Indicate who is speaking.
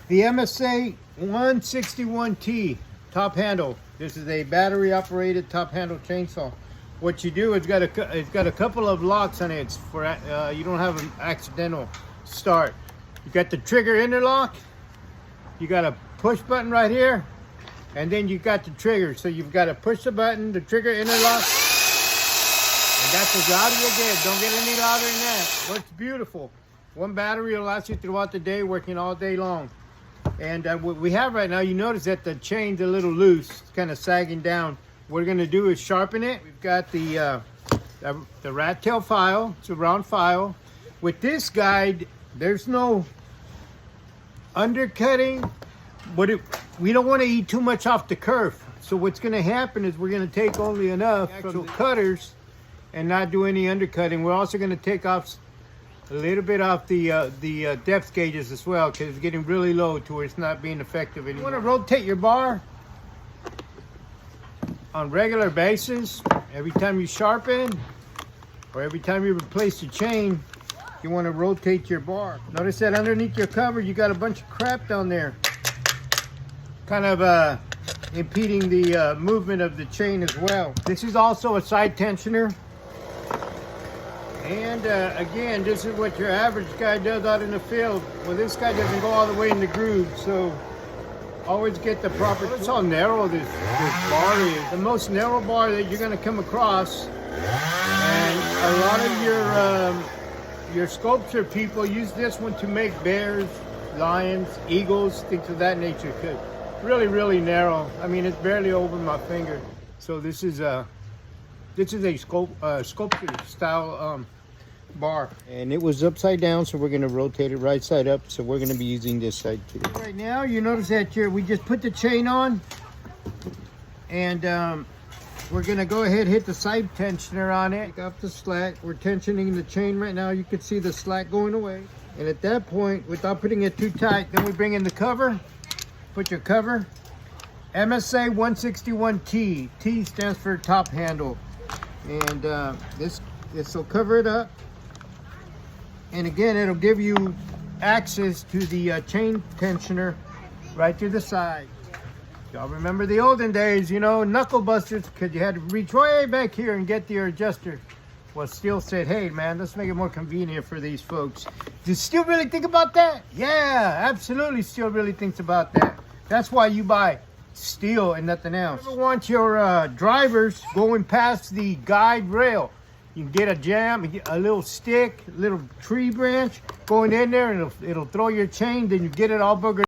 Speaker 1: The MSA 161T top handle. This is a battery operated top handle chainsaw. What you do, it's got a couple of locks on it. It's for you don't have an accidental start. You got the trigger interlock, you got a push button right here, and then you got the trigger. So you've got to push the button, the trigger interlock, and that's as loud as you get. Don't get any louder than that. Works beautiful. One battery will last you throughout the day, working all day long. And what we have right now, you notice that the chain's a little loose, it's kind of sagging down. What we're gonna do is sharpen it. We've got the rat tail file. It's a round file. With this guide, there's no undercutting, but we don't want to eat too much off the kerf. So what's gonna happen is we're gonna take only enough from the cutters and not do any undercutting. We're also gonna take off a little bit off the depth gauges as well, because it's getting really low to where it's not being effective anymore. You want to rotate your bar on regular basis. Every time you sharpen or every time you replace the chain, you want to rotate your bar. Notice that underneath your cover you got a bunch of crap down there, kind of impeding the movement of the chain as well. This is also a side tensioner. And again, this is what your average guy does out in the field. Well, this guy doesn't go all the way in the groove, so always get the proper. Notice how narrow this bar is. The most narrow bar that you're going to come across. And a lot of your sculpture people use this one to make bears, lions, eagles, things of that nature. Really, really narrow. I mean, it's barely over my finger. So this is a sculpture style bar, and it was upside down, so we're going to rotate it right side up. So we're going to be using this side too. Right now, you notice that we just put the chain on, and we're going to go ahead and hit the side tensioner on it. Take off the slack. We're tensioning the chain right now. You can see the slack going away, and at that point, without putting it too tight, then we bring in the cover. Put your cover. MSA 161T. T stands for top handle. And this will cover it up, and again it'll give you access to the chain tensioner right to the side. Y'all remember the olden days, you know, knuckle busters, because you had to reach way back here and get your adjuster. Well, Steel said, hey man, let's make it more convenient for these folks. Does Steel really think about that? Yeah, absolutely. Steel really thinks about that. That's why you buy Steel and nothing else. If you want your drivers going past the guide rail, you can get a jam, a little stick, a little tree branch going in there, and it'll throw your chain. Then you get it all boogered